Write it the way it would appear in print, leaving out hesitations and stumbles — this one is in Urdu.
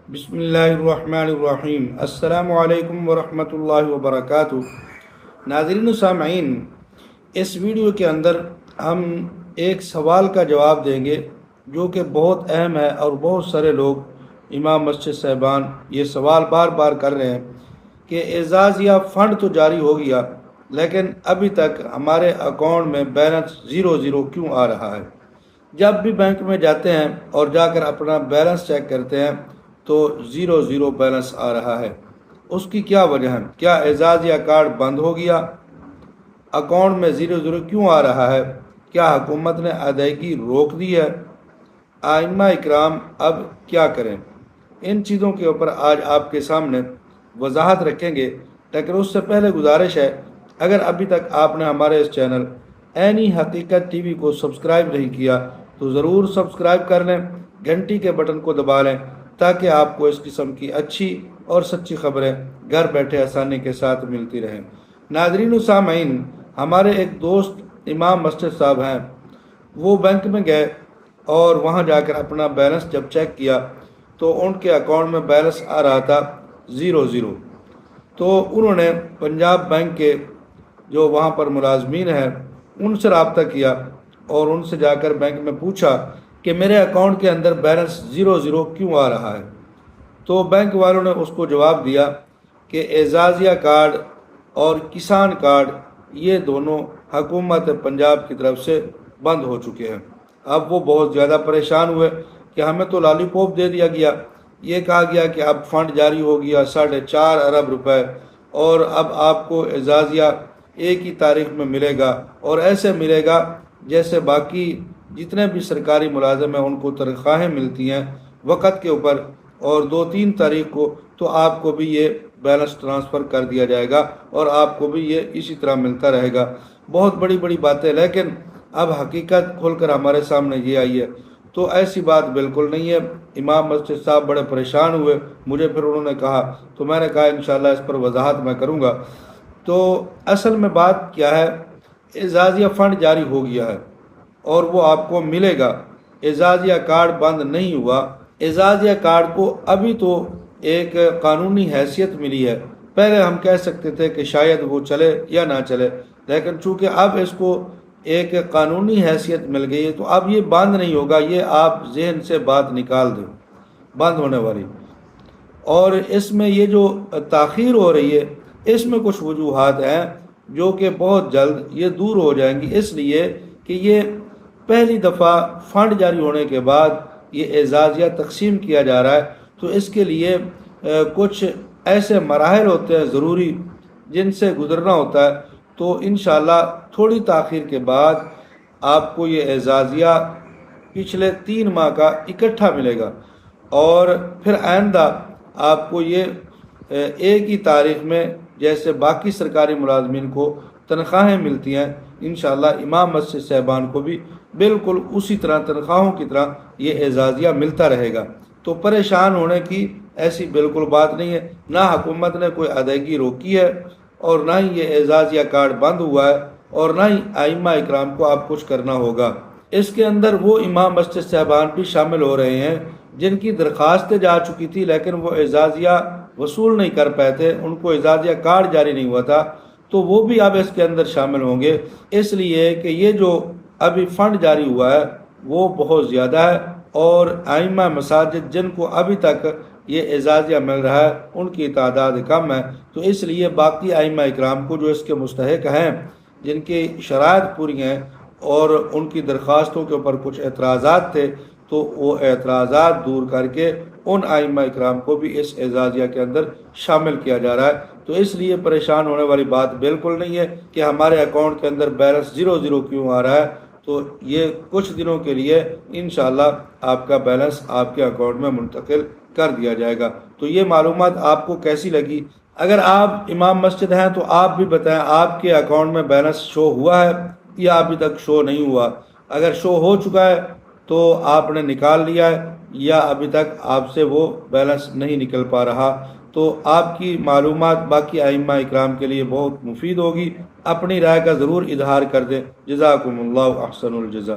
بسم اللہ الرحمن الرحیم۔ السلام علیکم ورحمۃ اللہ وبرکاتہ۔ ناظرین و سامعین، اس ویڈیو کے اندر ہم ایک سوال کا جواب دیں گے جو کہ بہت اہم ہے، اور بہت سارے لوگ امام مسجد صاحبان یہ سوال بار بار کر رہے ہیں کہ اعزازیہ فنڈ تو جاری ہو گیا، لیکن ابھی تک ہمارے اکاؤنٹ میں بیلنس زیرو کیوں آ رہا ہے؟ جب بھی بینک میں جاتے ہیں اور جا کر اپنا بیلنس چیک کرتے ہیں تو زیرو بیلنس آ رہا ہے۔ اس کی کیا وجہ ہے؟ کیا اعزازیہ کارڈ بند ہو گیا؟ اکاؤنٹ میں زیرو کیوں آ رہا ہے؟ کیا حکومت نے ادائیگی روک دی ہے؟ ائمہ اکرام اب کیا کریں؟ ان چیزوں کے اوپر آج آپ کے سامنے وضاحت رکھیں گے، لیکن اس سے پہلے گزارش ہے، اگر ابھی تک آپ نے ہمارے اس چینل عینی حقیقت ٹی وی کو سبسکرائب نہیں کیا تو ضرور سبسکرائب کر لیں، گھنٹی کے بٹن کو دبا لیں تاکہ آپ کو اس قسم کی اچھی اور سچی خبریں گھر بیٹھے آسانی کے ساتھ ملتی رہیں۔ ناظرین و سامعین، ہمارے ایک دوست امام مسجد صاحب ہیں، وہ بینک میں گئے اور وہاں جا کر اپنا بیلنس جب چیک کیا تو ان کے اکاؤنٹ میں بیلنس آ رہا تھا زیرو۔ تو انہوں نے پنجاب بینک کے جو وہاں پر ملازمین ہیں ان سے رابطہ کیا اور ان سے جا کر بینک میں پوچھا کہ میرے اکاؤنٹ کے اندر بیلنس زیرو کیوں آ رہا ہے؟ تو بینک والوں نے اس کو جواب دیا کہ اعزازیہ کارڈ اور کسان کارڈ یہ دونوں حکومت پنجاب کی طرف سے بند ہو چکے ہیں۔ اب وہ بہت زیادہ پریشان ہوئے کہ ہمیں تو لالی پاپ دے دیا گیا، یہ کہا گیا کہ اب فنڈ جاری ہو گیا 4.5 ارب روپے، اور اب آپ کو اعزازیہ ایک ہی تاریخ میں ملے گا، اور ایسے ملے گا جیسے باقی جتنے بھی سرکاری ملازم ہیں ان کو تنخواہیں ملتی ہیں وقت کے اوپر، اور 2-3 تاریخ کو تو آپ کو بھی یہ بیلنس ٹرانسفر کر دیا جائے گا اور آپ کو بھی یہ اسی طرح ملتا رہے گا۔ بہت بڑی باتیں، لیکن اب حقیقت کھل کر ہمارے سامنے یہ آئی ہے۔ تو ایسی بات بالکل نہیں ہے۔ امام مسجد صاحب بڑے پریشان ہوئے، مجھے پھر انہوں نے کہا، تو میں نے کہا انشاءاللہ اس پر وضاحت میں کروں گا۔ تو اصل میں بات کیا ہے، اعزازیہ فنڈ جاری ہو گیا ہے اور وہ آپ کو ملے گا، اعزازیہ کارڈ بند نہیں ہوا۔ اعزازیہ کارڈ کو ابھی تو ایک قانونی حیثیت ملی ہے، پہلے ہم کہہ سکتے تھے کہ شاید وہ چلے یا نہ چلے، لیکن چونکہ اب اس کو ایک قانونی حیثیت مل گئی ہے تو اب یہ بند نہیں ہوگا، یہ آپ ذہن سے بات نکال دیں بند ہونے والی۔ اور اس میں یہ جو تاخیر ہو رہی ہے اس میں کچھ وجوہات ہیں جو کہ بہت جلد یہ دور ہو جائیں گی، اس لیے کہ یہ پہلی دفعہ فنڈ جاری ہونے کے بعد یہ اعزازیہ تقسیم کیا جا رہا ہے، تو اس کے لیے کچھ ایسے مراحل ہوتے ہیں ضروری جن سے گزرنا ہوتا ہے۔ تو انشاءاللہ تھوڑی تاخیر کے بعد آپ کو یہ اعزازیہ پچھلے 3 ماہ کا اکٹھا ملے گا، اور پھر آئندہ آپ کو یہ ایک ہی تاریخ میں جیسے باقی سرکاری ملازمین کو تنخواہیں ملتی ہیں، انشاءاللہ امام مسجد صاحبان کو بھی بالکل اسی طرح تنخواہوں کی طرح یہ اعزازیہ ملتا رہے گا۔ تو پریشان ہونے کی ایسی بالکل بات نہیں ہے، نہ حکومت نے کوئی ادائیگی روکی ہے، اور نہ ہی یہ اعزازیہ کارڈ بند ہوا ہے، اور نہ ہی ائمہ اکرام کو اب کچھ کرنا ہوگا۔ اس کے اندر وہ امام مسجد صاحبان بھی شامل ہو رہے ہیں جن کی درخواستیں جا چکی تھی لیکن وہ اعزازیہ وصول نہیں کر پائے تھے، ان کو اعزازیہ کارڈ جاری نہیں ہوا تھا، تو وہ بھی اب اس کے اندر شامل ہوں گے، اس لیے کہ یہ جو ابھی فنڈ جاری ہوا ہے وہ بہت زیادہ ہے، اور ائمہ مساجد جن کو ابھی تک یہ اعزازیہ مل رہا ہے ان کی تعداد کم ہے، تو اس لیے باقی ائمہ اکرام کو جو اس کے مستحق ہیں، جن کی شرائط پوری ہیں اور ان کی درخواستوں کے اوپر کچھ اعتراضات تھے، تو وہ اعتراضات دور کر کے ان ائمہ اکرام کو بھی اس اعزازیہ کے اندر شامل کیا جا رہا ہے۔ تو اس لیے پریشان ہونے والی بات بالکل نہیں ہے کہ ہمارے اکاؤنٹ کے اندر بیلنس زیرو کیوں آ رہا ہے۔ تو یہ کچھ دنوں کے لیے انشاءاللہ آپ کا بیلنس آپ کے اکاؤنٹ میں منتقل کر دیا جائے گا۔ تو یہ معلومات آپ کو کیسی لگی؟ اگر آپ امام مسجد ہیں تو آپ بھی بتائیں آپ کے اکاؤنٹ میں بیلنس شو ہوا ہے یا ابھی تک شو نہیں ہوا؟ اگر شو ہو چکا ہے تو آپ نے نکال لیا ہے، یا ابھی تک آپ سے وہ بیلنس نہیں نکل پا رہا؟ تو آپ کی معلومات باقی ائمہ اکرام کے لیے بہت مفید ہوگی۔ اپنی رائے کا ضرور اظہار کر دیں۔ جزاکم اللہ احسن الجزا۔